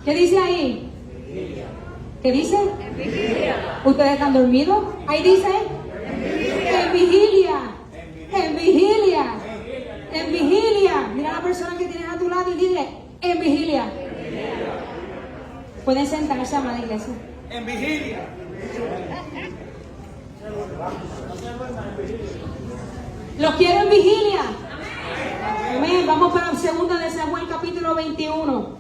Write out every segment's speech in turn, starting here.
¿Qué dice ahí? ¿Qué dice? En vigilia. ¿Ustedes están dormidos? Ahí dice. En vigilia. En vigilia. En vigilia. Mira a la persona que tienes a tu lado y dile, en vigilia. Pueden sentarse, amada iglesia. En vigilia. Los quiero en vigilia. Amén. Vamos para 2 de Samuel capítulo 21.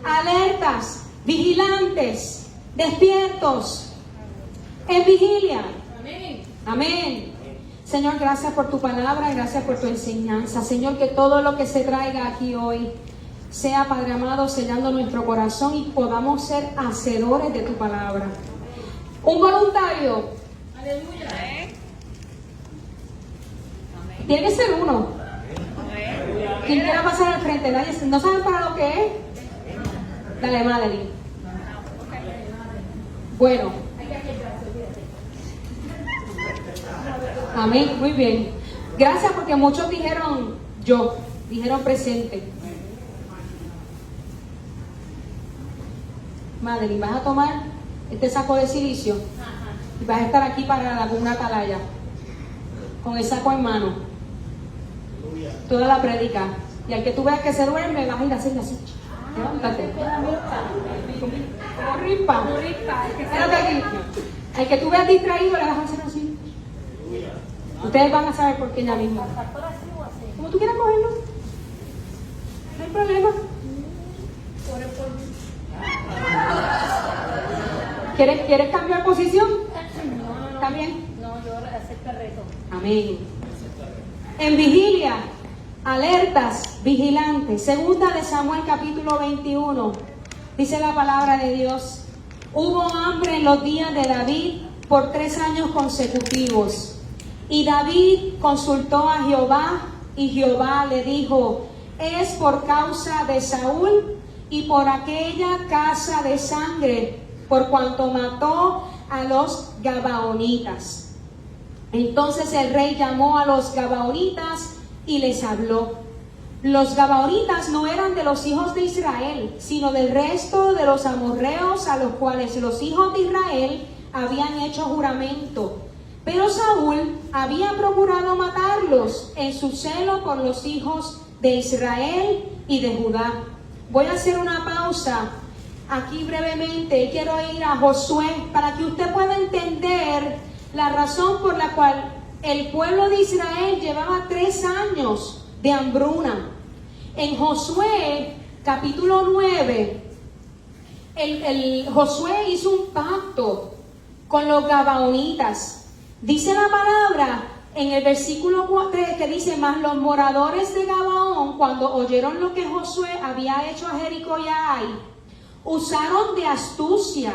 Alertas, vigilantes, despiertos, en vigilia. Amén. Amén. Señor, gracias por tu palabra, gracias por tu enseñanza. Señor, que todo lo que se traiga aquí hoy sea, Padre amado, sellando nuestro corazón y podamos ser hacedores de tu palabra. Un voluntario. Aleluya. Tiene que ser uno. Amén. Quien quiera pasar al frente, nadie, ¿no saben para lo que es? Dale, Madeline. Bueno. Amén, muy bien. Gracias porque muchos dijeron dijeron presente. Madeline, vas a tomar este saco de silicio y vas a estar aquí para una atalaya con el saco en mano toda la prédica, y al que tú veas que se duerme vas a ir a hacerle así, levántate como rispa, espérate aquí. Al que tú veas distraído le vas a hacer así. Ustedes van a saber por qué ya mismo, como tú quieras cogerlo, no hay problema. ¿Quieres cambiar posición? ¿Está bien? No, yo acepto el reto. Amén. En vigilia, alertas, vigilantes. 2 de Samuel capítulo 21. Dice la palabra de Dios. Hubo hambre en los días de David por 3 años consecutivos. Y David consultó a Jehová, y Jehová le dijo: es por causa de Saúl y por aquella casa de sangre, por cuanto mató a los gabaonitas. Entonces el rey llamó a los gabaonitas y les habló. Los gabaonitas no eran de los hijos de Israel, sino del resto de los amorreos, a los cuales los hijos de Israel habían hecho juramento. Pero Saúl había procurado matarlos en su celo por los hijos de Israel y de Judá. Voy a hacer una pausa aquí brevemente. Quiero ir a Josué para que usted pueda entender la razón por la cual el pueblo de Israel llevaba 3 años de hambruna. En Josué capítulo 9, Josué hizo un pacto con los gabaonitas. Dice la palabra en el versículo 3 que dice: mas los moradores de Gabaón, cuando oyeron lo que Josué había hecho a Jericó y a Ai, usaron de astucia,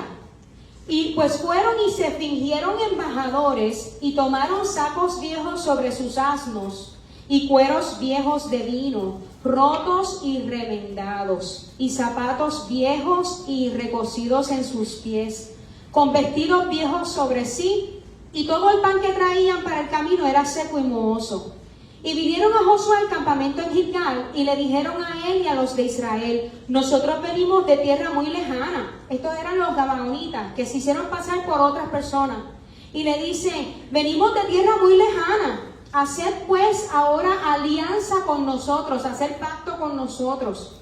y pues fueron y se fingieron embajadores, y tomaron sacos viejos sobre sus asnos, y cueros viejos de vino, rotos y remendados, y zapatos viejos y recocidos en sus pies, con vestidos viejos sobre sí, y todo el pan que traían para el camino era seco y mohoso. Y vinieron a Josué al campamento en Gilgal, y le dijeron a él y a los de Israel: nosotros venimos de tierra muy lejana. Estos eran los gabaonitas, que se hicieron pasar por otras personas. Y le dice: venimos de tierra muy lejana. Haced pues ahora alianza con nosotros, hacer pacto con nosotros.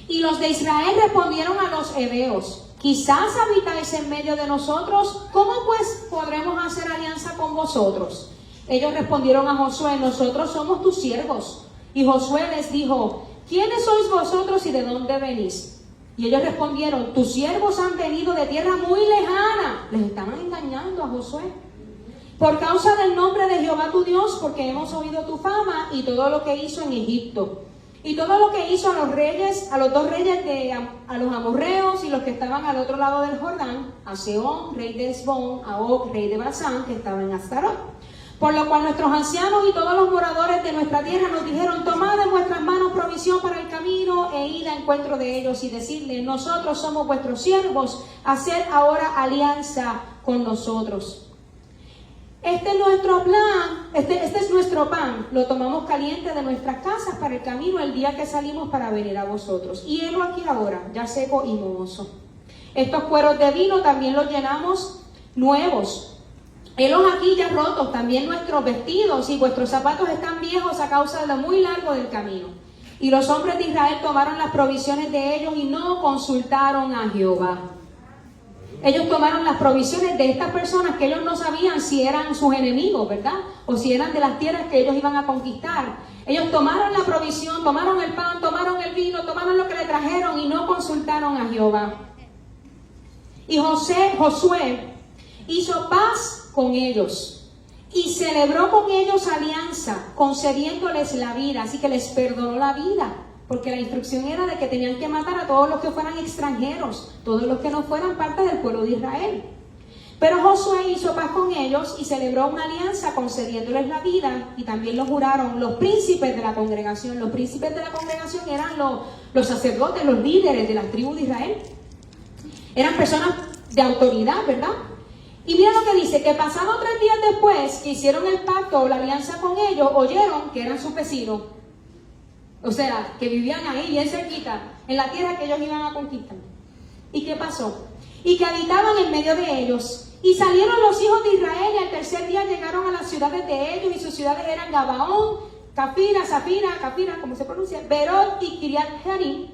Y los de Israel respondieron a los heveos: quizás habitáis en medio de nosotros, ¿cómo pues podremos hacer alianza con vosotros? Ellos respondieron a Josué: nosotros somos tus siervos. Y Josué les dijo: ¿quiénes sois vosotros y de dónde venís? Y ellos respondieron: tus siervos han venido de tierra muy lejana. Les estaban engañando a Josué. Por causa del nombre de Jehová tu Dios, porque hemos oído tu fama y todo lo que hizo en Egipto. Y todo lo que hizo a los reyes, a los 2 reyes a los amorreos y los que estaban al otro lado del Jordán, a Sehón, rey de Hesbón, a Og, rey de Basán, que estaba en Astarot. Por lo cual nuestros ancianos y todos los moradores de nuestra tierra nos dijeron: tomad en vuestras manos provisión para el camino e id a encuentro de ellos y decirles: nosotros somos vuestros siervos, haced ahora alianza con nosotros. este es nuestro plan, este es nuestro pan, lo tomamos caliente de nuestras casas para el camino el día que salimos para venir a vosotros. Y helo aquí ahora, ya seco y mohoso. Estos cueros de vino también los llenamos nuevos. Helos aquí ya rotos, también nuestros vestidos y vuestros zapatos están viejos a causa de lo muy largo del camino. Y los hombres de Israel tomaron las provisiones de ellos y no consultaron a Jehová. Ellos tomaron las provisiones de estas personas que ellos no sabían si eran sus enemigos, ¿verdad? O si eran de las tierras que ellos iban a conquistar. Ellos tomaron la provisión, tomaron el pan, tomaron el vino, tomaron lo que le trajeron y no consultaron a Jehová. Y Josué hizo paz con ellos y celebró con ellos alianza, concediéndoles la vida, así que les perdonó la vida, porque la instrucción era de que tenían que matar a todos los que fueran extranjeros, todos los que no fueran parte del pueblo de Israel. Pero Josué hizo paz con ellos y celebró una alianza, concediéndoles la vida, y también lo juraron los príncipes de la congregación. Los príncipes de la congregación eran los sacerdotes, los líderes de las tribus de Israel. Eran personas de autoridad, ¿verdad? Y mira lo que dice, que pasados 3 días después que hicieron el pacto o la alianza con ellos, oyeron que eran sus vecinos. O sea, que vivían ahí bien cerquita, en la tierra que ellos iban a conquistar. ¿Y qué pasó? Y que habitaban en medio de ellos. Y salieron los hijos de Israel y al tercer día llegaron a las ciudades de ellos, y sus ciudades eran Gabaón, Cafira, como se pronuncia, Berot y Kiriat Jearim.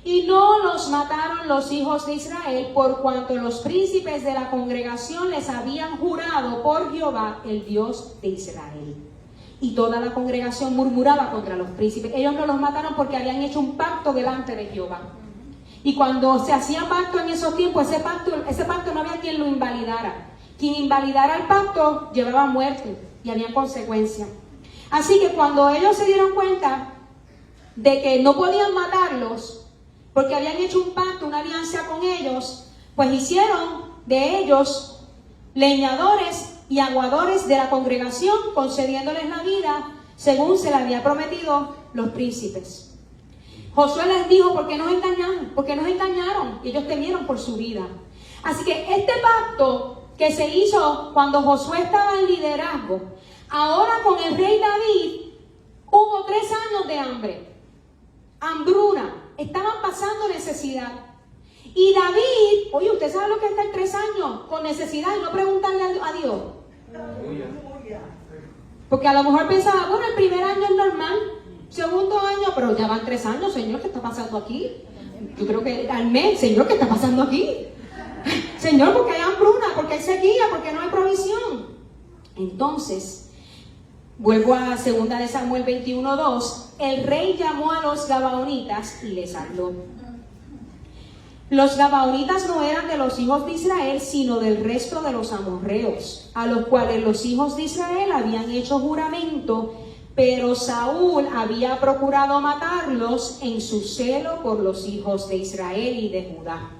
Y no los mataron los hijos de Israel, por cuanto los príncipes de la congregación les habían jurado por Jehová, el Dios de Israel. Y toda la congregación murmuraba contra los príncipes. Ellos no los mataron porque habían hecho un pacto delante de Jehová. Y cuando se hacía pacto en esos tiempos, ese pacto no había quien lo invalidara. Quien invalidara el pacto llevaba muerte y había consecuencias. Así que cuando ellos se dieron cuenta de que no podían matarlos, porque habían hecho un pacto, una alianza con ellos, pues hicieron de ellos leñadores y aguadores de la congregación, concediéndoles la vida según se le había prometido los príncipes. Josué les dijo, ¿por qué nos engañaron? ¿Por qué nos engañaron? Y ellos temieron por su vida. Así que este pacto que se hizo cuando Josué estaba en liderazgo, ahora con el rey David, hubo 3 años de hambruna. Estaban pasando necesidad. Y David, oye, ¿usted sabe lo que es estar 3 años con necesidad y no preguntarle a Dios? Porque a lo mejor pensaba, bueno, el primer año es normal, segundo año, pero ya van 3 años, Señor, ¿qué está pasando aquí? Yo creo que al mes, Señor, ¿qué está pasando aquí? Señor, porque hay hambruna, porque hay sequía, porque no hay provisión. Entonces, vuelvo a 2 de Samuel 21:2. El rey llamó a los gabaonitas y les habló. Los gabaonitas no eran de los hijos de Israel, sino del resto de los amorreos, a los cuales los hijos de Israel habían hecho juramento, pero Saúl había procurado matarlos en su celo por los hijos de Israel y de Judá.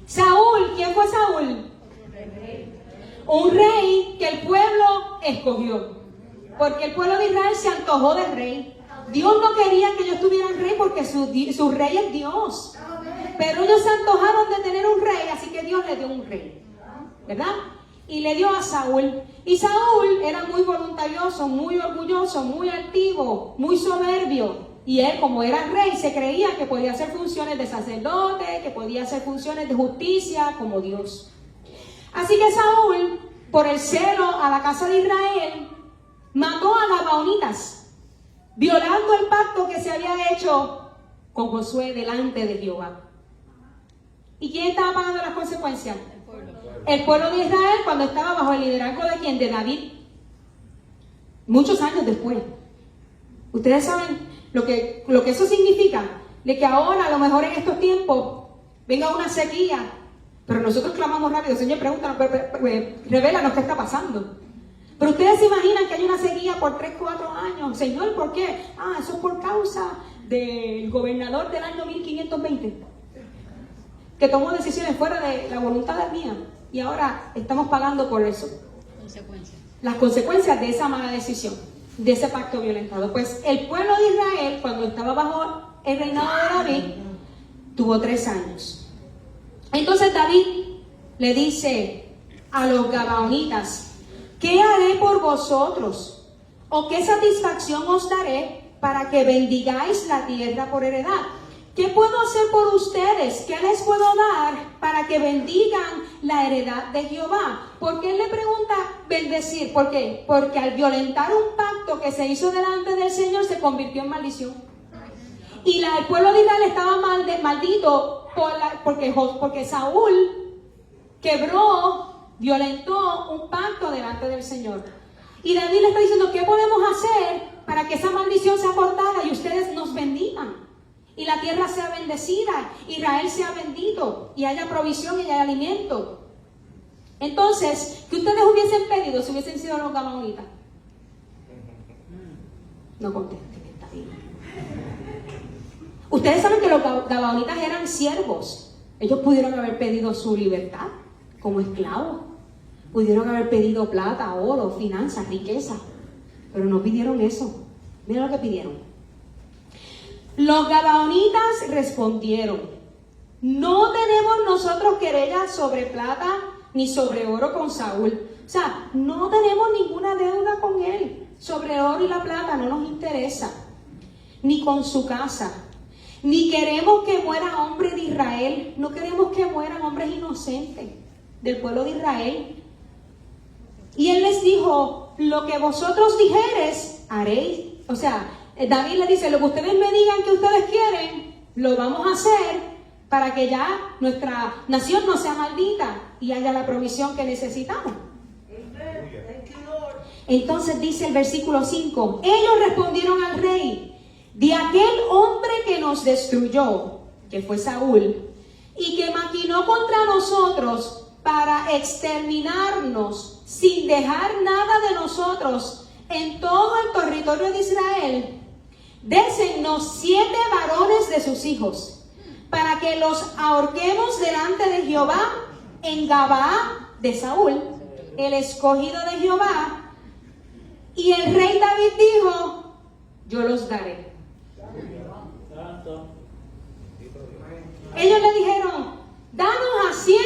Saúl, ¿quién fue Saúl? Un rey que el pueblo escogió, porque el pueblo de Israel se antojó del rey. Dios no quería que ellos tuvieran rey porque su rey es Dios. Pero ellos se antojaron de tener un rey, así que Dios le dio un rey, ¿verdad? Y le dio a Saúl. Y Saúl era muy voluntarioso, muy orgulloso, muy altivo, muy soberbio. Y él, como era rey, se creía que podía hacer funciones de sacerdote, que podía hacer funciones de justicia como Dios. Así que Saúl, por el celo a la casa de Israel, mató a gabaonitas, violando el pacto que se había hecho con Josué delante de Jehová. ¿Y quién estaba pagando las consecuencias? El pueblo de Israel, cuando estaba bajo el liderazgo de quién, de David, muchos años después. Ustedes saben lo que eso significa, de que ahora a lo mejor en estos tiempos venga una sequía, pero nosotros clamamos rápido, Señor, pregúntanos, revélanos qué está pasando. Pero ustedes se imaginan que hay una sequía por 3, 4 años. Señor, ¿por qué? Eso es por causa del gobernador del año 1520, que tomó decisiones fuera de la voluntad mía. Y ahora estamos pagando por eso. Las consecuencias de esa mala decisión, de ese pacto violentado. Pues el pueblo de Israel, cuando estaba bajo el reinado de David, tuvo 3 años. Entonces David le dice a los gabaonitas, ¿qué haré por vosotros? ¿O qué satisfacción os daré para que bendigáis la tierra por heredad? ¿Qué puedo hacer por ustedes? ¿Qué les puedo dar para que bendigan la heredad de Jehová? ¿Por qué él le pregunta bendecir? ¿Por qué? Porque al violentar un pacto que se hizo delante del Señor se convirtió en maldición. Y el pueblo de Israel estaba maldito porque Saúl violentó un pacto delante del Señor. Y David le está diciendo, ¿qué podemos hacer para que esa maldición sea cortada y ustedes nos bendigan? Y la tierra sea bendecida, Israel sea bendito, y haya provisión y haya alimento. Entonces, ¿qué ustedes hubiesen pedido si hubiesen sido los gabaonitas? No contesten, está bien. Ustedes saben que los gabaonitas eran siervos. Ellos pudieron haber pedido su libertad como esclavos. Pudieron haber pedido plata, oro, finanzas, riqueza. Pero no pidieron eso. Miren lo que pidieron. Los gabaonitas respondieron, no tenemos nosotros querella sobre plata ni sobre oro con Saúl. O sea, no tenemos ninguna deuda con él. Sobre oro y la plata no nos interesa. Ni con su casa. Ni queremos que muera hombre de Israel. No queremos que mueran hombres inocentes del pueblo de Israel. Y él les dijo, lo que vosotros dijeres, haréis. O sea, David le dice, lo que ustedes me digan que ustedes quieren, lo vamos a hacer para que ya nuestra nación no sea maldita y haya la provisión que necesitamos. Entonces dice el versículo 5, ellos respondieron al rey, de aquel hombre que nos destruyó, que fue Saúl, y que maquinó contra nosotros para exterminarnos sin dejar nada de nosotros en todo el territorio de Israel, désennos 7 varones de sus hijos, para que los ahorquemos delante de Jehová en Gabaa de Saúl, el escogido de Jehová. Y el rey David dijo, yo los daré. Ellos le dijeron, danos a 7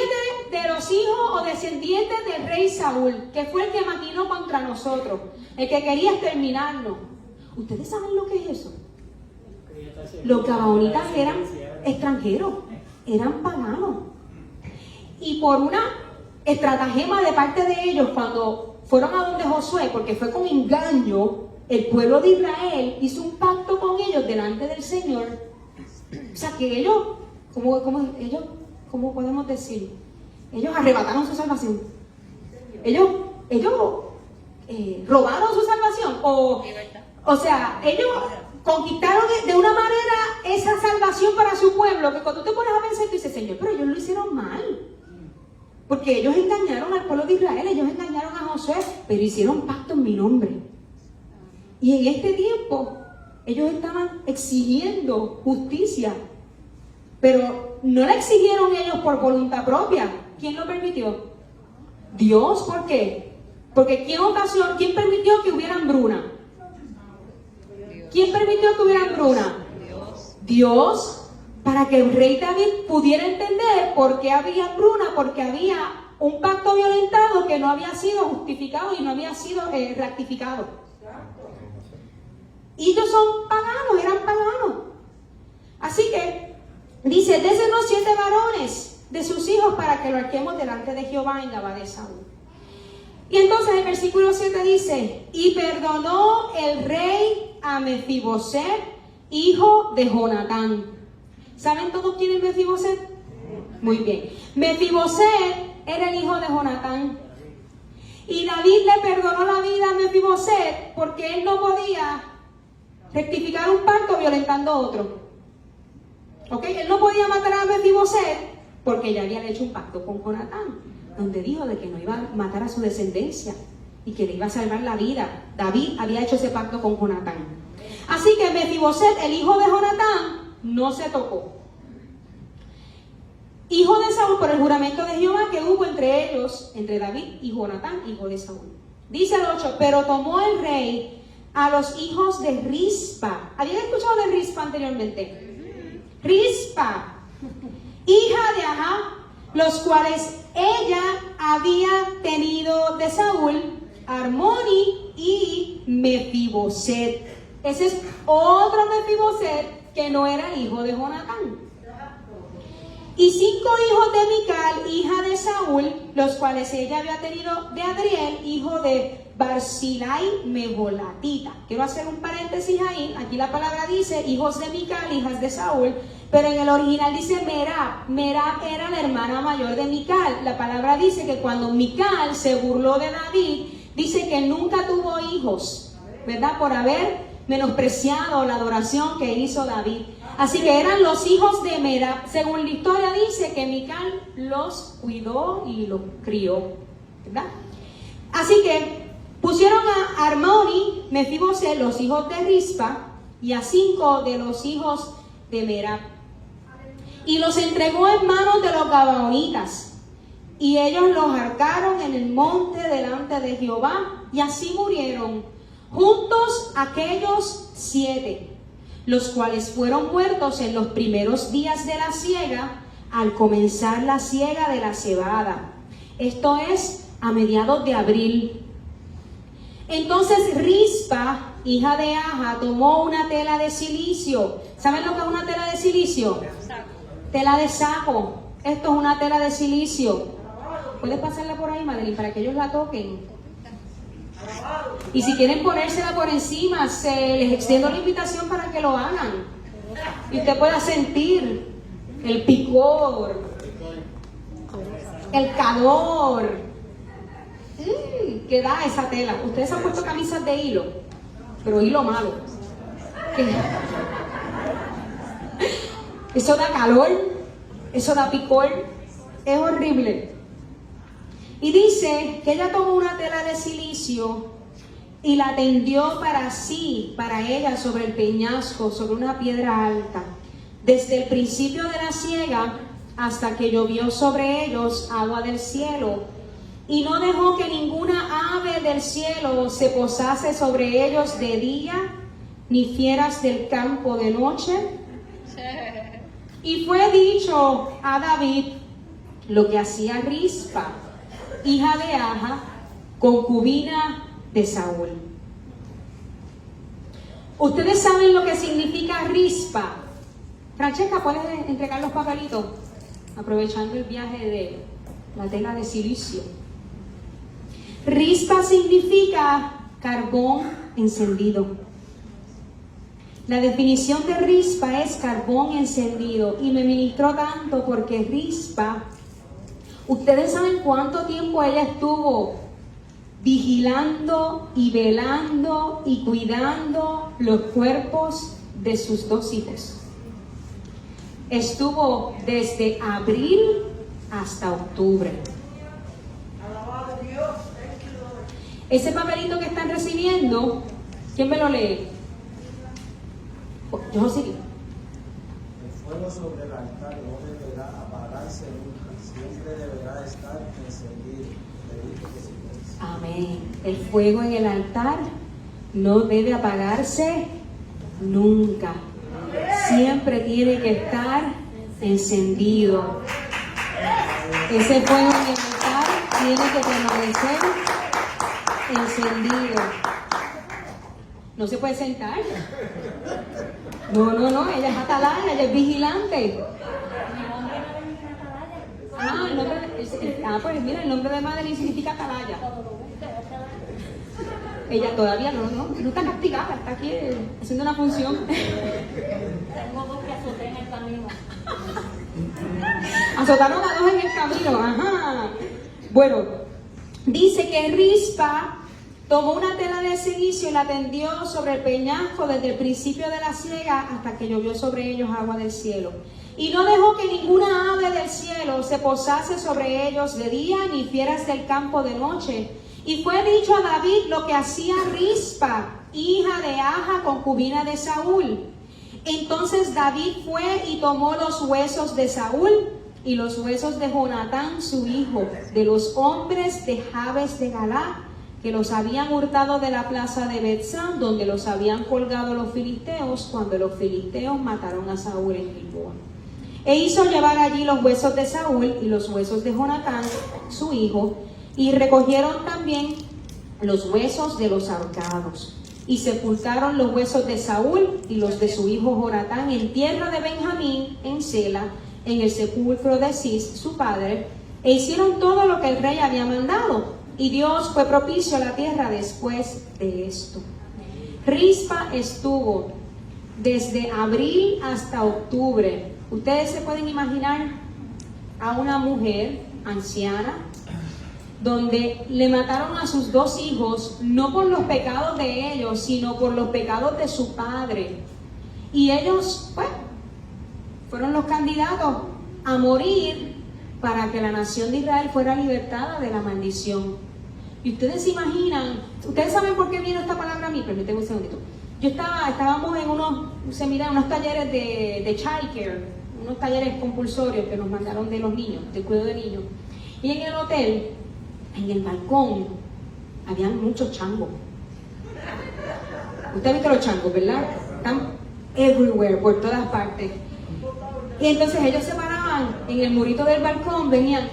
de los hijos o descendientes del rey Saúl, que fue el que maquinó contra nosotros, el que quería exterminarnos. ¿Ustedes saben lo que es eso? Los gabaonitas eran extranjeros, eran paganos. Y por una estratagema de parte de ellos, cuando fueron a donde Josué, porque fue con engaño, el pueblo de Israel hizo un pacto con ellos delante del Señor. O sea que ellos, ¿cómo podemos decir? Ellos arrebataron su salvación. Ellos robaron su salvación. O sea, ellos conquistaron de una manera esa salvación para su pueblo, que cuando tú te pones a pensar, tú dices, Señor, pero ellos lo hicieron mal. Porque ellos engañaron al pueblo de Israel, ellos engañaron a Josué, pero hicieron pacto en mi nombre. Y en este tiempo, ellos estaban exigiendo justicia, pero no la exigieron ellos por voluntad propia. ¿Quién lo permitió? Dios. ¿Por qué? Porque ¿quién permitió que hubiera hambruna? ¿Quién permitió que hubiera hambruna? Dios. Para que el rey David pudiera entender por qué había hambruna, porque había un pacto violentado que no había sido justificado y no había sido rectificado. Y ellos son paganos, eran paganos. Así que dice, désenos 7 varones de sus hijos para que lo arquemos delante de Jehová en Gabaa de Saúl. Y entonces el versículo 7 dice, y perdonó el rey a Mefiboset, hijo de Jonatán. ¿Saben todos quién es Mefiboset? Muy bien. Mefiboset era el hijo de Jonatán. Y David le perdonó la vida a Mefiboset porque él no podía rectificar un pacto violentando otro. ¿Ok? Él no podía matar a Mefiboset porque ya habían hecho un pacto con Jonatán, donde dijo de que no iba a matar a su descendencia y que le iba a salvar la vida. David había hecho ese pacto con Jonatán. Así que Mefiboset, el hijo de Jonatán, no se tocó. Hijo de Saúl por el juramento de Jehová que hubo entre ellos, entre David y Jonatán, hijo de Saúl. Dice el 8, pero tomó el rey a los hijos de Rispa. ¿Habían escuchado de Rispa anteriormente? Rispa, hija de Ajá, los cuales ella había tenido de Saúl, Armoni y Mefiboset. Ese es otro Mefiboset que no era hijo de Jonatán. Y 5 hijos de Mical, hija de Saúl, los cuales ella había tenido de Adriel, hijo de Barzillai Meholatita. Quiero hacer un paréntesis ahí. Aquí la palabra dice hijos de Mical, hijas de Saúl, pero en el original dice Merab. Merab era la hermana mayor de Mical. La palabra dice que cuando Mical se burló de David, dice que nunca tuvo hijos, ¿verdad? Por haber menospreciado la adoración que hizo David. Así que eran los hijos de Merab. Según la historia dice que Mical los cuidó y los crió, ¿verdad? Así que pusieron a Armoni, Mefiboset, los hijos de Rispa, y a 5 de los hijos de Merab. Y los entregó en manos de los gabaonitas. Y ellos los arcaron en el monte delante de Jehová, y así murieron juntos aquellos 7, los cuales fueron muertos en los primeros días de la siega, al comenzar la siega de la cebada. Esto es a mediados de abril. Entonces Rispa, hija de Aja, tomó una tela de silicio. ¿Saben lo que es una tela de silicio? Tela de saco. Esto es una tela de silicio. ¿Puedes pasarla por ahí, Madeline, para que ellos la toquen? Y si quieren ponérsela por encima, les extiendo la invitación para que lo hagan. Y usted pueda sentir el picor, el calor que da esa tela. Ustedes han puesto camisas de hilo, pero hilo malo. Eso da calor, eso da picor, es horrible. Y dice que ella tomó una tela de silicio y la tendió para sí, para ella, sobre el peñasco, sobre una piedra alta, desde el principio de la siega hasta que llovió sobre ellos agua del cielo, y no dejó que ninguna ave del cielo se posase sobre ellos de día, ni fieras del campo de noche. Y fue dicho a David lo que hacía Rispa, hija de Aja, concubina de Saúl. Ustedes saben lo que significa Rispa. Francesca, ¿puedes entregar los papelitos? Aprovechando el viaje de la tela de silicio. Rispa significa carbón encendido. La definición de Rispa es carbón encendido, y me ministró tanto porque Rispa, ustedes saben cuánto tiempo ella estuvo vigilando y velando y cuidando los cuerpos de sus 2 hijos. Estuvo desde abril hasta octubre. Ese papelito que están recibiendo, ¿quién me lo lee? Yo sí. El fuego sobre el altar no deberá apagarse nunca, siempre deberá estar encendido. Amén. El fuego en el altar no debe apagarse nunca. Siempre tiene que estar encendido. Ese fuego en el altar tiene que permanecer encendido. No se puede sentar. No, ella es atalaya, ella es vigilante. Pues mira, el nombre de Madeline significa atalaya. Ella todavía no está castigada, está aquí haciendo una función. Tengo 2 que azoté en el camino. Azotaron a 2 en el camino, ajá. Bueno, dice que Rispa tomó una tela de silicio y la tendió sobre el peñasco desde el principio de la siega hasta que llovió sobre ellos agua del cielo. Y no dejó que ninguna ave del cielo se posase sobre ellos de día, ni fieras del campo de noche. Y fue dicho a David lo que hacía Rispa, hija de Aja, concubina de Saúl. Entonces David fue y tomó los huesos de Saúl y los huesos de Jonatán su hijo, de los hombres de Jabes de Galaad, que los habían hurtado de la plaza de Betsán, donde los habían colgado los filisteos, cuando los filisteos mataron a Saúl en Gilboa. E hizo llevar allí los huesos de Saúl y los huesos de Jonatán, su hijo, y recogieron también los huesos de los ahorcados. Y sepultaron los huesos de Saúl y los de su hijo Jonatán en tierra de Benjamín, en Sela, en el sepulcro de Cis, su padre, e hicieron todo lo que el rey había mandado. Y Dios fue propicio a la tierra después de esto. Rispa estuvo desde abril hasta octubre. Ustedes se pueden imaginar a una mujer anciana donde le mataron a sus 2 hijos, no por los pecados de ellos, sino por los pecados de su padre. Y ellos, pues, fueron los candidatos a morir para que la nación de Israel fuera libertada de la maldición. Y ustedes se imaginan, ustedes saben por qué viene esta palabra a mí, permítanme un segundito. Estábamos en unos talleres de childcare, unos talleres compulsorios que nos mandaron de los niños, del cuidado de niños. Y en el hotel, en el balcón, habían muchos changos. Ustedes vieron los changos, ¿verdad? Están everywhere, por todas partes. Y entonces ellos se paraban en el murito del balcón, venían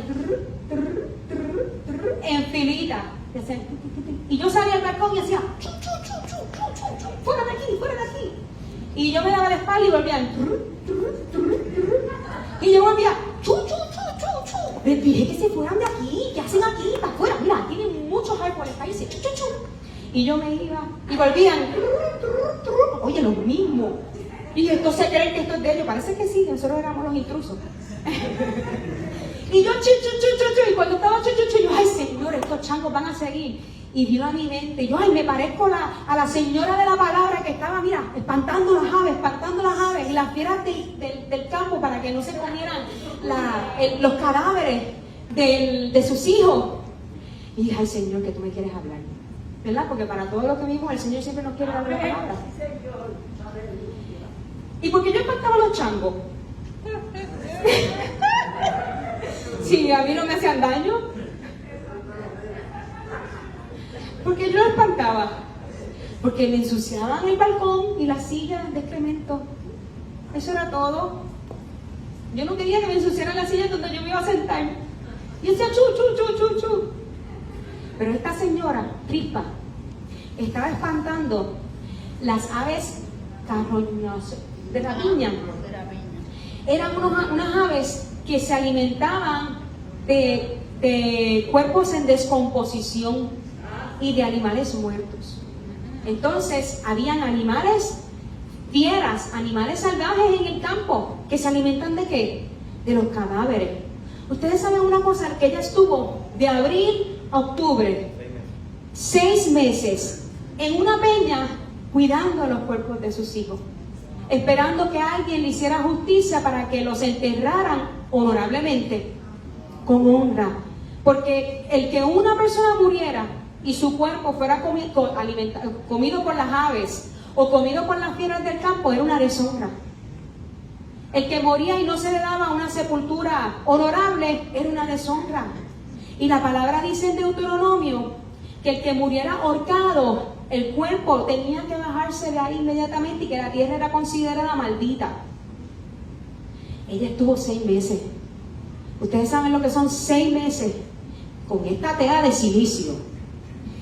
en filita. Y yo salía al balcón y hacía chu, chu, chu, chu, chu, chu, chu, fuera de aquí, fuera de aquí. Y yo me daba la espalda y volvían. Y yo volvía chu, chu, chu, chu, chu. Les dije que se fueran de aquí, que hacen aquí, para afuera. Mira, tienen muchos árboles para irse, chu, chu, chu. Y yo me iba y volvían. Oye, lo mismo. Y entonces creen que esto es de ellos. Parece que sí, nosotros éramos los intrusos. Y yo, chu, chu, chu, chu, chu. Y cuando estaba chu, chu, chu, yo, ay, Señor, estos changos van a seguir. Y vino a mi mente, yo, ay, me parezco a la señora de la palabra que estaba, mira, espantando las aves y las fieras del campo para que no se comieran los cadáveres de sus hijos. Y dije, ay, Señor, que tú me quieres hablar, ¿verdad? Porque para todo lo que vimos, el Señor siempre nos quiere dar la palabra. ¿Y por qué yo espantaba a los changos? Si a mí no me hacían daño. Porque yo lo espantaba. Porque me ensuciaban el balcón y las sillas de excremento. Eso era todo. Yo no quería que me ensuciaran las sillas donde yo me iba a sentar. Y decía chu, chu, chu, chu, chu. Pero esta señora, Rispa, estaba espantando las aves carroñosas de la viña. Eran unas aves que se alimentaban de cuerpos en descomposición y de animales muertos. Entonces, habían animales fieras, animales salvajes en el campo, que se alimentan ¿de qué? De los cadáveres. Ustedes saben una cosa, que ella estuvo de abril a octubre, 6 meses, en una peña, cuidando los cuerpos de sus hijos, esperando que alguien le hiciera justicia para que los enterraran honorablemente, con honra. Porque el que una persona muriera y su cuerpo fuera comido por las aves o comido por las fieras del campo era una deshonra. El que moría y no se le daba una sepultura honorable era una deshonra. Y la palabra dice en Deuteronomio que el que muriera ahorcado, el cuerpo tenía que bajarse de ahí inmediatamente y que la tierra era considerada maldita. Ella estuvo 6 meses. Ustedes saben lo que son 6 meses con esta tela de silicio,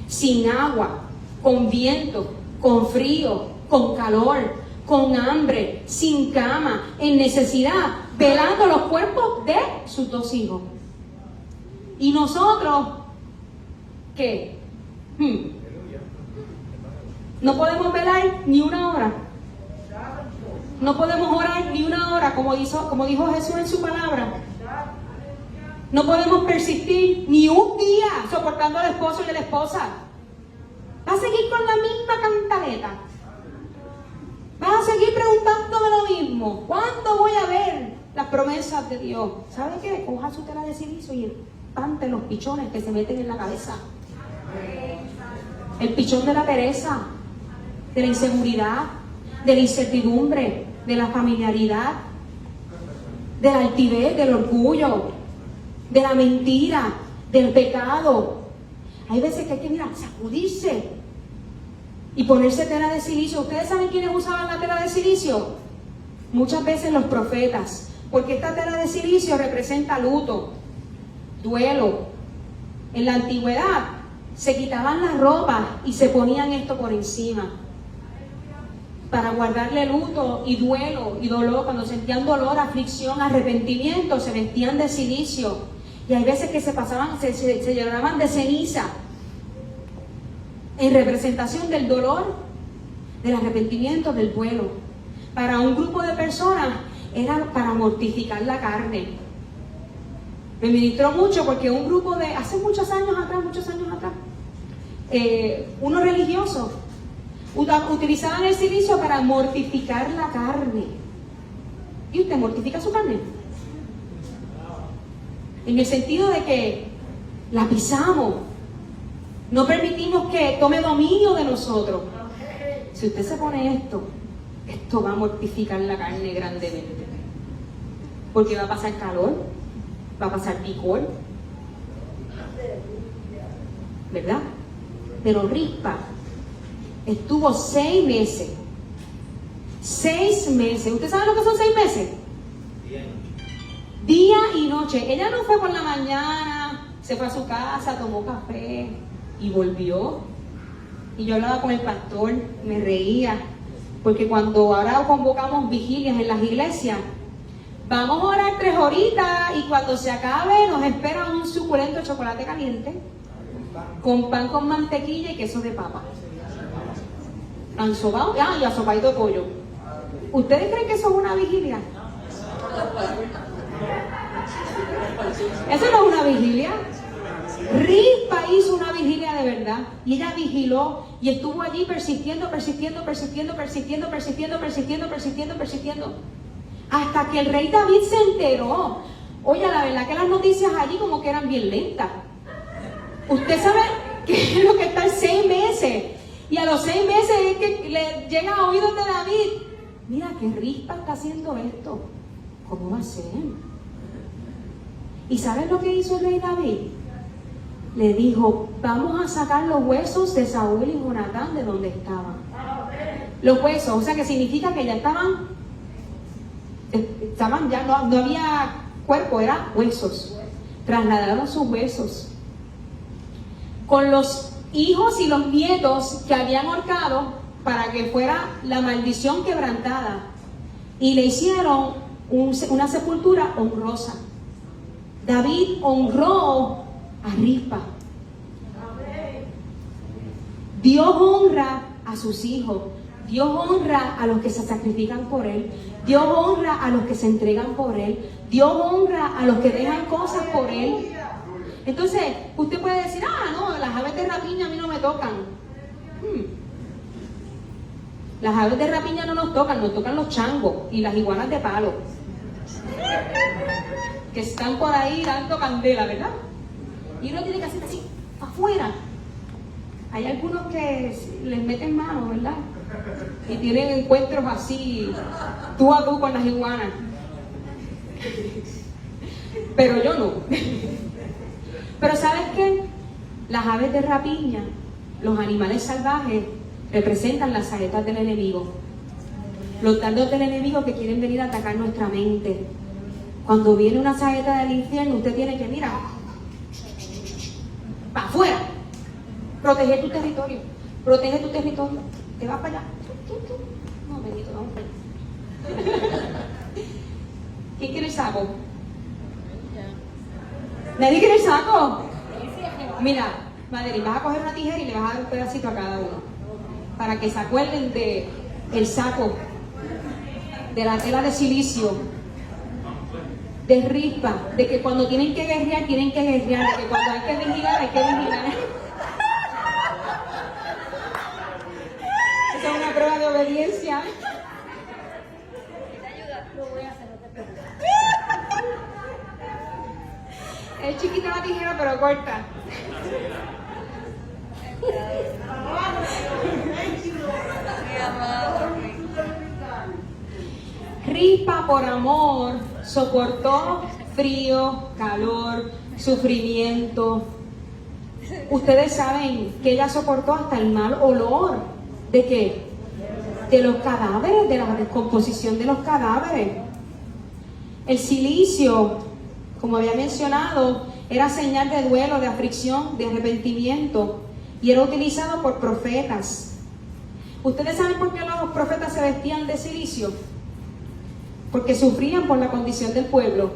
sin agua, con viento, con frío, con calor, con hambre, sin cama, en necesidad, velando los cuerpos de sus 2 hijos. Y nosotros, ¿qué? No podemos velar ni una hora. No podemos orar ni una hora, como dijo Jesús en su palabra. No podemos persistir ni un día soportando al esposo y a la esposa. ¿Vas a seguir con la misma cantaleta? ¿Vas a seguir preguntándome lo mismo? ¿Cuándo voy a ver las promesas de Dios? ¿Sabe qué? Coja su tela de silicio y espante los pichones que se meten en la cabeza. El pichón de la pereza, de la inseguridad, de la incertidumbre, de la familiaridad, de la altivez, del orgullo, de la mentira, del pecado. Hay veces que hay que, sacudirse y ponerse tela de silicio. ¿Ustedes saben quiénes usaban la tela de silicio? Muchas veces los profetas, porque esta tela de silicio representa luto, duelo. En la antigüedad se quitaban las ropas y se ponían esto por encima para guardarle luto y duelo y dolor. Cuando sentían dolor, aflicción, arrepentimiento, se vestían de silicio, y hay veces que se llenaban de ceniza en representación del dolor, del arrepentimiento, del duelo. Para un grupo de personas era para mortificar la carne. Me ministró mucho porque un grupo de, hace muchos años atrás, unos religiosos utilizaban el silicio para mortificar la carne. ¿Y usted mortifica su carne? En el sentido de que la pisamos, no permitimos que tome dominio de nosotros. Si usted se pone esto va a mortificar la carne grandemente, porque va a pasar calor, va a pasar picor, ¿verdad? Pero Rispa estuvo 6 meses. 6 meses. ¿Usted sabe lo que son 6 meses? Día y noche. Ella no fue por la mañana, se fue a su casa, tomó café y volvió. Y yo hablaba con el pastor, me reía, porque cuando ahora convocamos vigilias en las iglesias, vamos a orar 3 horitas y cuando se acabe nos espera un suculento chocolate caliente con pan con mantequilla y queso de papa. Ansobado, y asopadito de pollo. ¿Ustedes creen que eso es una vigilia? Eso no es una vigilia. Rispa hizo una vigilia de verdad y ella vigiló y estuvo allí persistiendo hasta que el rey David se enteró. Oye, la verdad que las noticias allí como que eran bien lentas. Usted sabe qué es lo que está en 6 meses, y a los 6 meses es que le llega a oídos de David: mira que Rispa está haciendo esto, ¿cómo va a ser? ¿Y sabes lo que hizo el rey David? Le dijo: vamos a sacar los huesos de Saúl y Jonatán de donde estaban. Los huesos, o sea que significa que ya estaban ya, no había cuerpo, eran huesos. Trasladaron sus huesos con los hijos y los nietos que habían ahorcado para que fuera la maldición quebrantada, y le hicieron una sepultura honrosa. David honró a Rispa. Dios honra a sus hijos. Dios honra a los que se sacrifican por Él. Dios honra a los que se entregan por Él. Dios honra a los que dejan cosas por Él. Entonces, usted puede decir: no, las aves de rapiña a mí no me tocan. Las aves de rapiña no nos tocan los changos y las iguanas de palo, que están por ahí dando candela, ¿verdad? Y uno tiene que hacer así, afuera. Hay algunos que les meten mano, ¿verdad? Y tienen encuentros así, tú a tú con las iguanas. Pero yo no. Pero ¿sabes qué? Las aves de rapiña, los animales salvajes, representan las saetas del enemigo. Los dardos del enemigo que quieren venir a atacar nuestra mente. Cuando viene una saeta del infierno, usted tiene que mirar para afuera. Protege tu territorio. Protege tu territorio. Te vas para allá. No, bendito, vamos para allá. ¿Quién quiere el saco? ¿Nadie quiere el saco? Mira, Madre, vas a coger una tijera y le vas a dar un pedacito a cada uno, para que se acuerden de el saco, de la tela de silicio, de Rispa, de que cuando tienen que guerrear, de que cuando hay que vigilar, Esa es una prueba de obediencia. Lo voy a hacer, no te preocupes. Es chiquita la tijera, pero corta. Rispa, por amor, soportó frío, calor, sufrimiento. Ustedes saben que ella soportó hasta el mal olor. ¿De qué? De los cadáveres, de la descomposición de los cadáveres. El silicio, como había mencionado, era señal de duelo, de aflicción, de arrepentimiento. y era utilizado por profetas. ¿Ustedes saben por qué los profetas se vestían de cilicio? Porque sufrían por la condición del pueblo.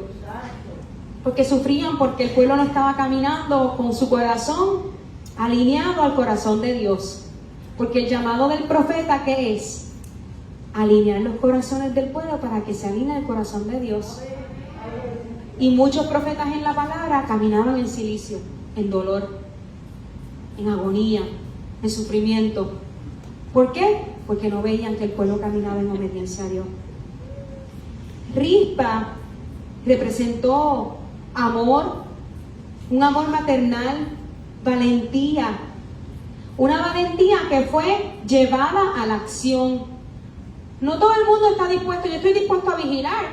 Porque sufrían porque el pueblo no estaba caminando con su corazón alineado al corazón de Dios. Porque el llamado del profeta, ¿qué es? Alinear los corazones del pueblo para que se alinee el corazón de Dios. Y muchos profetas en la palabra caminaban en cilicio, en dolor, en agonía, en sufrimiento. ¿Por qué? Porque no veían que el pueblo caminaba en obediencia a Dios. Rispa representó amor, un amor maternal, valentía, una valentía que fue llevada a la acción. No todo el mundo está dispuesto, yo estoy dispuesto a vigilar,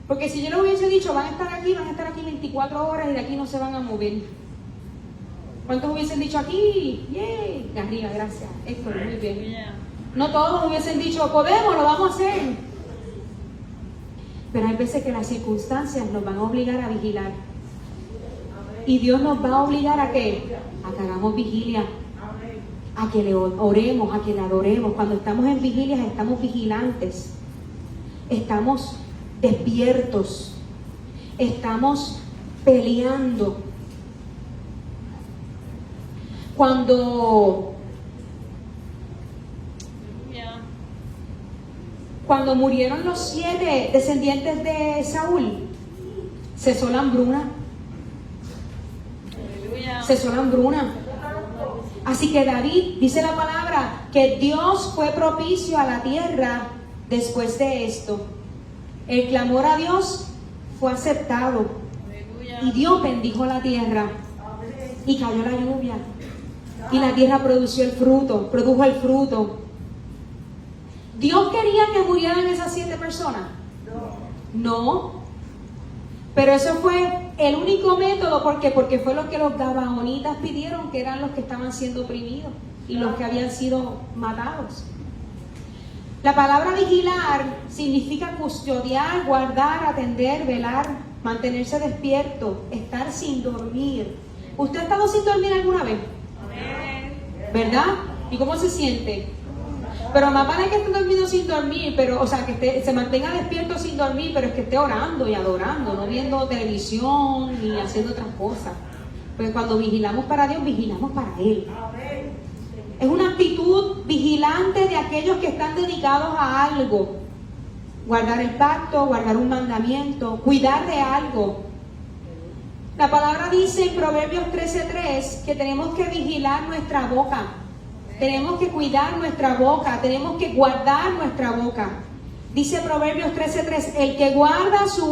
porque si yo le hubiese dicho van a estar aquí 24 horas y de aquí no se van a mover. ¿Cuántos hubiesen dicho aquí? ¡Yay! Garriga, gracias. Héctor, muy bien. No todos hubiesen dicho, podemos, lo vamos a hacer. Pero hay veces que las circunstancias nos van a obligar a vigilar. Y Dios nos va a obligar ¿a qué? A que hagamos vigilia. A que le oremos, a que le adoremos. Cuando estamos en vigilias estamos vigilantes. Estamos despiertos. Estamos peleando. Cuando murieron los 7 descendientes de Saúl, cesó la hambruna. Cesó la hambruna. Así que David, dice la palabra, que Dios fue propicio a la tierra después de esto. El clamor a Dios fue aceptado. Y Dios bendijo la tierra. Y cayó la lluvia. Y la tierra produjo el fruto. ¿Dios quería que murieran esas 7 personas? No. Pero eso fue el único método, ¿por qué? Porque fue lo que los gabaonitas pidieron, que eran los que estaban siendo oprimidos y los que habían sido matados. La palabra vigilar significa custodiar, guardar, atender, velar, mantenerse despierto, estar sin dormir. ¿Usted ha estado sin dormir alguna vez? ¿Verdad? ¿Y cómo se siente? Pero más vale que esté dormido sin dormir, pero, o sea, que se mantenga despierto sin dormir, pero es que esté orando y adorando, no viendo televisión ni haciendo otras cosas. Porque cuando vigilamos para Dios, vigilamos para Él. Es una actitud vigilante de aquellos que están dedicados a algo. Guardar el pacto, guardar un mandamiento, cuidar de algo. La palabra dice en Proverbios 13:3 que tenemos que vigilar nuestra boca. Tenemos que cuidar nuestra boca, tenemos que guardar nuestra boca. Dice Proverbios 13:3, el que guarda su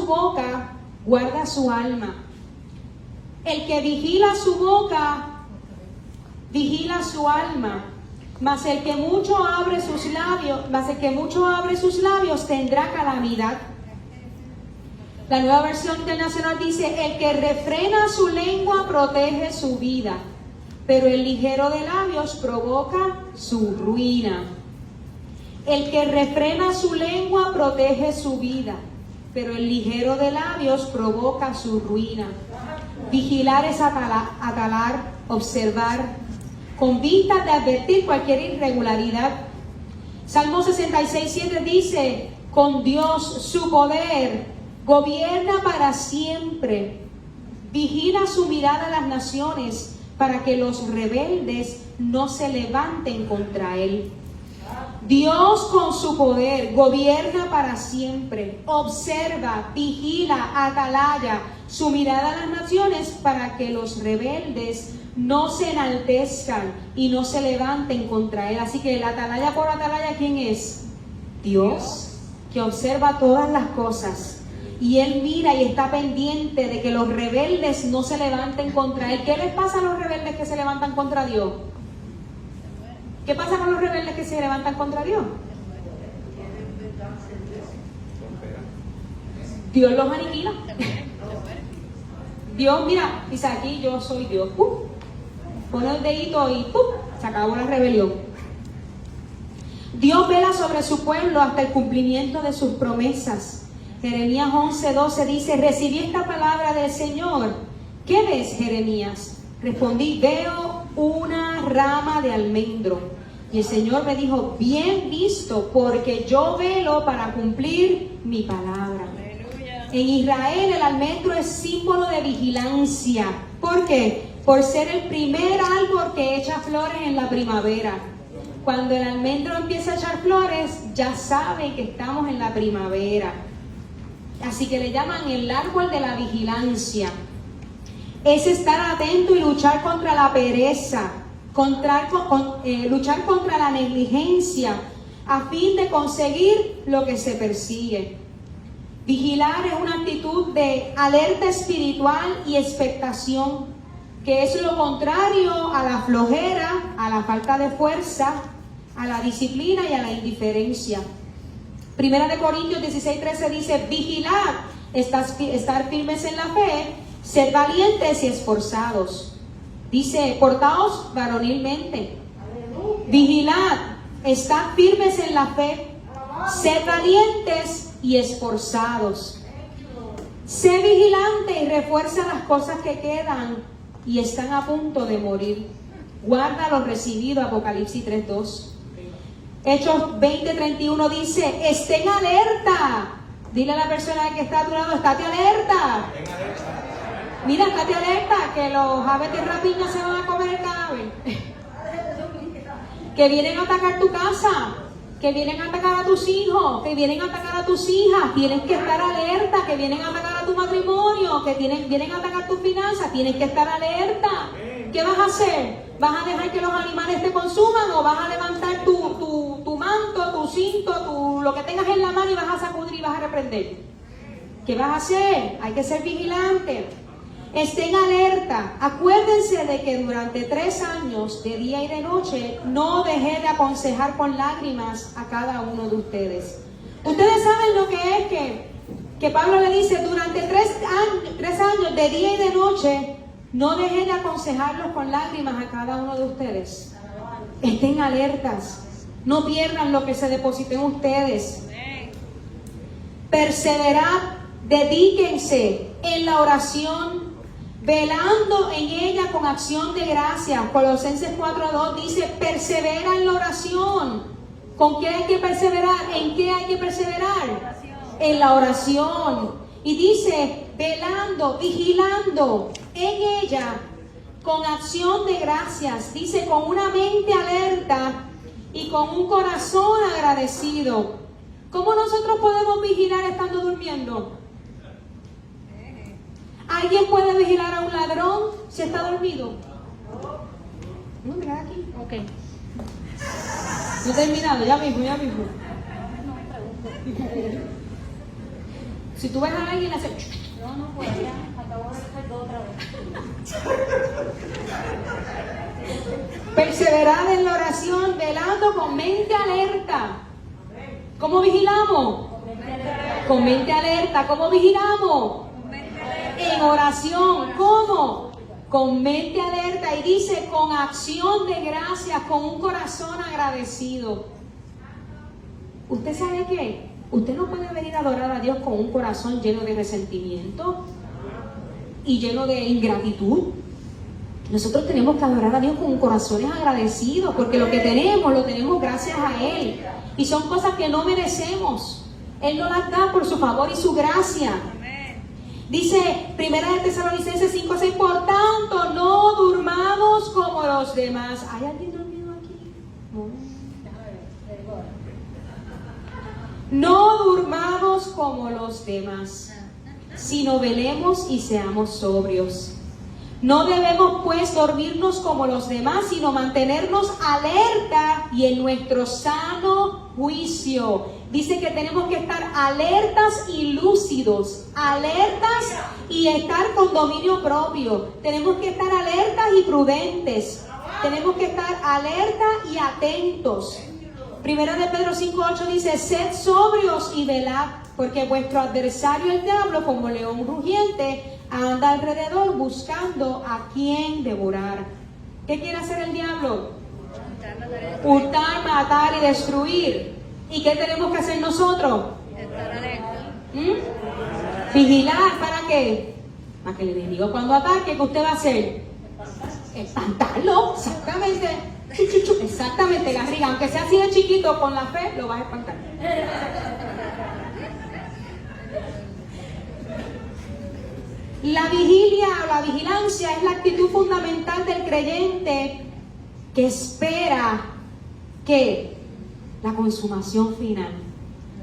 boca, guarda su alma. El que vigila su boca, vigila su alma. Mas el que mucho abre sus labios, tendrá calamidad. La Nueva Versión Internacional dice, el que refrena su lengua protege su vida, pero el ligero de labios provoca su ruina. El que refrena su lengua protege su vida, pero el ligero de labios provoca su ruina. Vigilar es atalar, observar, con vista de advertir cualquier irregularidad. Salmo 66:7 dice, con Dios su poder gobierna para siempre. Vigila su mirada a las naciones, para que los rebeldes no se levanten contra él. Dios con su poder gobierna para siempre, observa, vigila, atalaya su mirada a las naciones para que los rebeldes no se enaltezcan y no se levanten contra él. Así que el atalaya por atalaya, ¿quién es? Dios, que observa todas las cosas. Y Él mira y está pendiente de que los rebeldes no se levanten contra Él. ¿Qué les pasa a los rebeldes que se levantan contra Dios? ¿Qué pasa con los rebeldes que se levantan contra Dios? Dios los aniquila. Dios, mira, dice aquí, yo soy Dios. Pone el dedito y se acabó la rebelión. Dios vela sobre su pueblo hasta el cumplimiento de sus promesas. Jeremías 11:12 dice, recibí esta palabra del Señor. ¿Qué ves, Jeremías? Respondí, veo una rama de almendro. Y el Señor me dijo, bien visto, porque yo velo para cumplir mi palabra. En Israel el almendro es símbolo de vigilancia. ¿Por qué? Por ser el primer árbol que echa flores en la primavera. Cuando el almendro empieza a echar flores, ya saben que estamos en la primavera. Así que le llaman el árbol de la vigilancia. Es estar atento y luchar contra la pereza, luchar contra la negligencia, a fin de conseguir lo que se persigue. Vigilar es una actitud de alerta espiritual y expectación, que es lo contrario a la flojera, a la falta de fuerza, a la disciplina y a la indiferencia. Primera de Corintios 16:13 dice, vigilad, estar firmes en la fe, ser valientes y esforzados. Dice, portaos varonilmente. Vigilad, estad firmes en la fe, sed valientes y esforzados. Sé vigilante y refuerza las cosas que quedan y están a punto de morir. Guarda lo recibido, Apocalipsis 3:2. Hechos 20:31 dice, estén alerta. Dile a la persona que está a tu lado, estate alerta. Mira, estate alerta, que los aves de rapiña se van a comer el cadáver. Que vienen a atacar tu casa, que vienen a atacar a tus hijos, que vienen a atacar a tus hijas. Tienes que estar alerta, que vienen a atacar a tu matrimonio, que vienen a atacar tus finanzas. Tienes que estar alerta. ¿Qué vas a hacer? ¿Vas a dejar que los animales te consuman o vas a levantar tu manto, tu cinto, lo que tengas en la mano y vas a sacudir y vas a reprender? ¿Qué vas a hacer? Hay que ser vigilante. Estén alerta. Acuérdense de que durante 3 años, de día y de noche, no dejé de aconsejar con lágrimas a cada uno de ustedes. Ustedes saben lo que es que Pablo le dice, durante 3 años, de día y de noche, no dejé de aconsejarlos con lágrimas a cada uno de ustedes. Estén alertas. No pierdan lo que se depositó en ustedes. Perseverad, dedíquense en la oración, velando en ella con acción de gracias. Colosenses 4:2 dice, persevera en la oración. ¿Con qué hay que perseverar? ¿En qué hay que perseverar? En la oración. Y dice, velando, vigilando en ella con acción de gracias. Dice, con una mente alerta y con un corazón agradecido. ¿Cómo nosotros podemos vigilar estando durmiendo? ¿Alguien puede vigilar a un ladrón si está dormido? No, mira aquí. Ok. No he terminado, ya mismo. Si tú ves a alguien hacer... No, pues ya, acabo de hacer todo otra vez. Perseverar en la oración, velando con mente alerta. ¿Cómo vigilamos? Con mente alerta. ¿Cómo vigilamos? En oración. ¿Cómo? Con mente alerta. Y dice, con acción de gracias, con un corazón agradecido. ¿Usted sabe qué? Usted no puede venir a adorar a Dios con un corazón lleno de resentimiento y lleno de ingratitud. Nosotros tenemos que adorar a Dios con corazones agradecidos, porque lo que tenemos, lo tenemos gracias a Él. Y son cosas que no merecemos. Él nos las da por su favor y su gracia. Dice 1 Tesalonicenses 5:6, por tanto, no durmamos como los demás. ¿Hay alguien dormido aquí? No durmamos como los demás, sino velemos y seamos sobrios. No debemos pues dormirnos como los demás, sino mantenernos alerta y en nuestro sano juicio. Dice que tenemos que estar alertas y lúcidos, alertas y estar con dominio propio. Tenemos que estar alertas y prudentes. Tenemos que estar alertas y atentos. Primera de Pedro 5:8 dice, sed sobrios y velad, porque vuestro adversario el diablo, como león rugiente, anda alrededor buscando a quien devorar. ¿Qué quiere hacer el diablo? Hurtar, matar y destruir. ¿Y qué tenemos que hacer nosotros? Estar alerta. Vigilar, ¿para qué? Para que el enemigo cuando ataque, ¿qué usted va a hacer? espantarlo, exactamente. Exactamente, Garriga, aunque sea así de chiquito, con la fe lo vas a espantar. La vigilia o la vigilancia es la actitud fundamental del creyente que espera que la consumación final,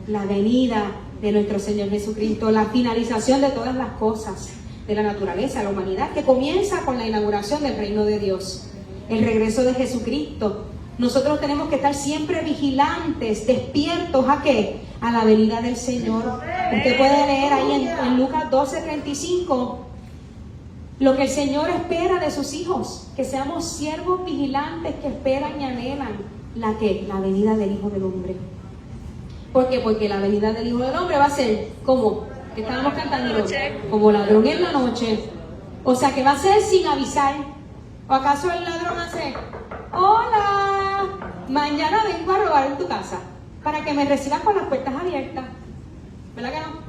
la venida de nuestro Señor Jesucristo, la finalización de todas las cosas de la naturaleza, la humanidad, que comienza con la inauguración del reino de Dios, el regreso de Jesucristo. Nosotros tenemos que estar siempre vigilantes, despiertos ¿a qué? A la venida del Señor. Usted puede leer ahí en Lucas 12:35 lo que el Señor espera de sus hijos, que seamos siervos vigilantes que esperan y anhelan la venida del Hijo del Hombre. ¿Por qué? Porque la venida del Hijo del Hombre va a ser como que estábamos cantando, como ladrón en la noche. O sea que va a ser sin avisar. ¿O acaso el ladrón hace: hola, mañana vengo a robar en tu casa para que me recibas con las puertas abiertas? ¿Verdad que no?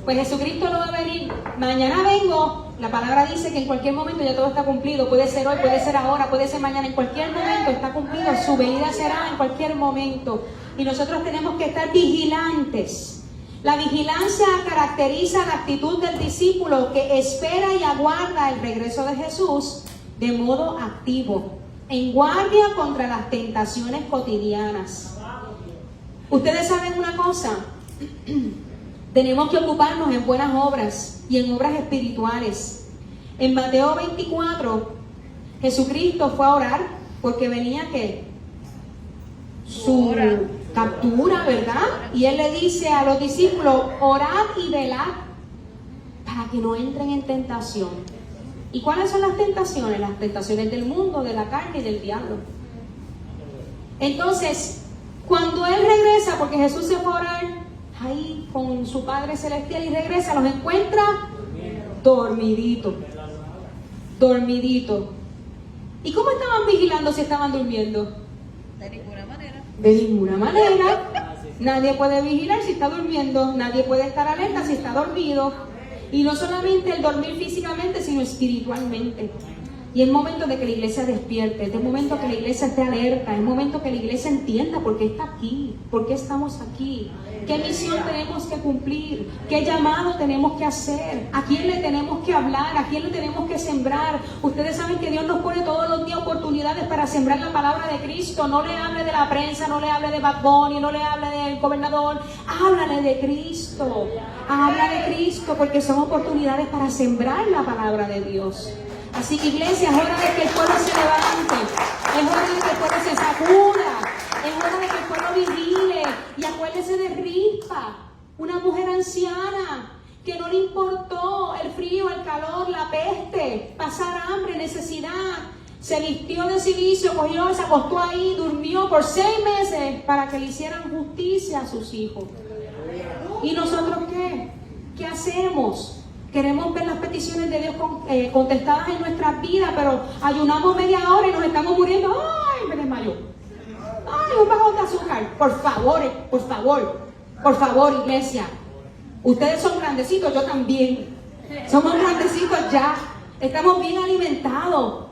Pues Jesucristo no va a venir: mañana vengo. La palabra dice que en cualquier momento ya todo está cumplido. Puede ser hoy, puede ser ahora, puede ser mañana. En cualquier momento está cumplido. Su venida será en cualquier momento. Y nosotros tenemos que estar vigilantes. La vigilancia caracteriza la actitud del discípulo que espera y aguarda el regreso de Jesús de modo activo, en guardia contra las tentaciones cotidianas. Ustedes saben una cosa, tenemos que ocuparnos en buenas obras y en obras espirituales. En Mateo 24, Jesucristo fue a orar porque venía que su captura, ¿verdad? Y Él le dice a los discípulos: orad y velad para que no entren en tentación. ¿Y cuáles son las tentaciones? Las tentaciones del mundo, de la carne y del diablo. Entonces, cuando Él regresa, porque Jesús se fue a orar ahí con su Padre Celestial y regresa, los encuentra dormidito. ¿Y cómo estaban vigilando si estaban durmiendo? De ninguna manera. De ninguna manera. Nadie puede vigilar si está durmiendo, nadie puede estar alerta si está dormido. Y no solamente el dormir físicamente, sino espiritualmente. Y es momento de que la iglesia despierte, es momento que la iglesia esté alerta, es momento que la iglesia entienda por qué está aquí, por qué estamos aquí, qué misión tenemos que cumplir, qué llamado tenemos que hacer, a quién le tenemos que hablar, a quién le tenemos que sembrar. Ustedes saben que Dios nos pone todos los días oportunidades para sembrar la palabra de Cristo. No le hable de la prensa, no le hable de Bad Bunny, no le hable del gobernador, háblale de Cristo, habla de Cristo, porque son oportunidades para sembrar la palabra de Dios. Así que iglesia, es hora de que el pueblo se levante, es hora de que el pueblo se sacuda, es hora de que el pueblo vigile. Y acuérdese de Rispa, una mujer anciana que no le importó el frío, el calor, la peste, pasar hambre, necesidad. Se vistió de cilicio, cogió, se acostó ahí, durmió por 6 meses para que le hicieran justicia a sus hijos. ¿Y nosotros qué? ¿Qué hacemos? Queremos ver las peticiones de Dios contestadas en nuestras vidas, pero ayunamos media hora y nos estamos muriendo. ¡Ay, me desmayó! ¡Ay, un bajón de azúcar! Por favor, iglesia. Ustedes son grandecitos, yo también. Somos grandecitos ya. Estamos bien alimentados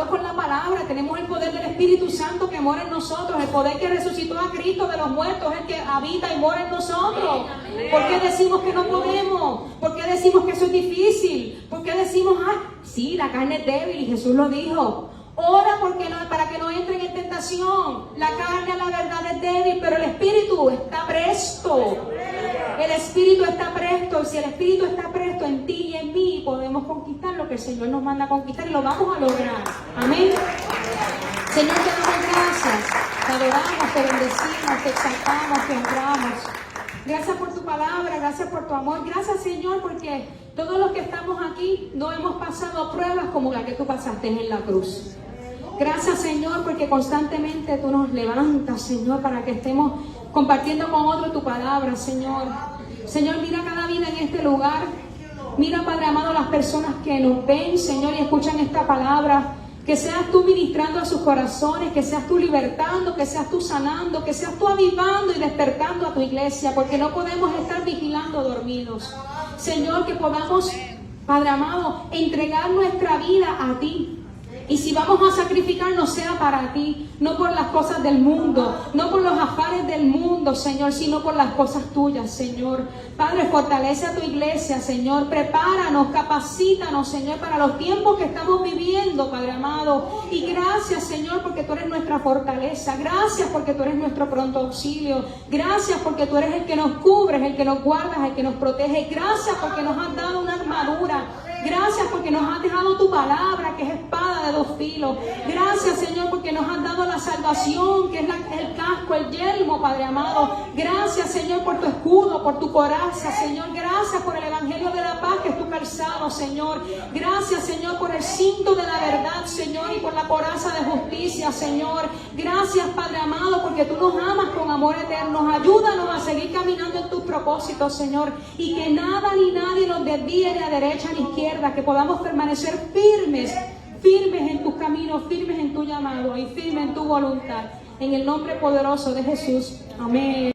con la palabra. Tenemos el poder del Espíritu Santo que mora en nosotros. El poder que resucitó a Cristo de los muertos, el que habita y mora en nosotros. ¿Por qué decimos que no podemos? ¿Por qué decimos que eso es difícil? ¿Por qué decimos, sí, la carne es débil? Y Jesús lo dijo. Ora para que no entren en tentación. La carne, la verdad, es débil, pero el Espíritu está presto. El Espíritu está presto. Y si el Espíritu está presto en ti y en mí, podemos conquistar lo que el Señor nos manda a conquistar y lo vamos a lograr. Amén. Señor, te damos gracias. Te adoramos, te bendecimos, te exaltamos, te honramos. Gracias por tu palabra, gracias por tu amor. Gracias, Señor, porque todos los que estamos aquí no hemos pasado pruebas como la que tú pasaste en la cruz. Gracias, Señor, porque constantemente tú nos levantas, Señor, para que estemos compartiendo con otros tu palabra, Señor. Señor, mira cada vida en este lugar. Mira, Padre amado, las personas que nos ven, Señor, y escuchan esta palabra. Que seas tú ministrando a sus corazones, que seas tú libertando, que seas tú sanando, que seas tú avivando y despertando a tu iglesia, porque no podemos estar vigilando dormidos. Señor, que podamos, Padre amado, entregar nuestra vida a ti. Y si vamos a sacrificarnos, sea para ti, no por las cosas del mundo, no por los afanes del mundo, Señor, sino por las cosas tuyas, Señor. Padre, fortalece a tu iglesia, Señor. Prepáranos, capacítanos, Señor, para los tiempos que estamos viviendo, Padre amado. Y gracias, Señor, porque tú eres nuestra fortaleza. Gracias porque tú eres nuestro pronto auxilio. Gracias porque tú eres el que nos cubres, el que nos guardas, el que nos protege. Gracias porque nos has dado una armadura. Gracias porque nos has dejado tu palabra, que es espada de dos filos. Gracias, Señor, porque nos has dado la salvación, que es el casco, el yelmo, Padre amado. Gracias, Señor, por tu escudo, por tu coraza, Señor. Gracias por el evangelio de la paz, que es tu calzado, Señor. Gracias, Señor, por el cinto de la verdad, Señor, y por la coraza de justicia, Señor. Gracias, Padre amado, porque tú nos amas con amor eterno. Ayúdanos a seguir caminando en tus propósitos, Señor, y que nada ni nadie nos desvíe ni a derecha ni a izquierda. Que podamos permanecer firmes en tus caminos, firmes en tu llamado y firmes en tu voluntad. En el nombre poderoso de Jesús. Amén.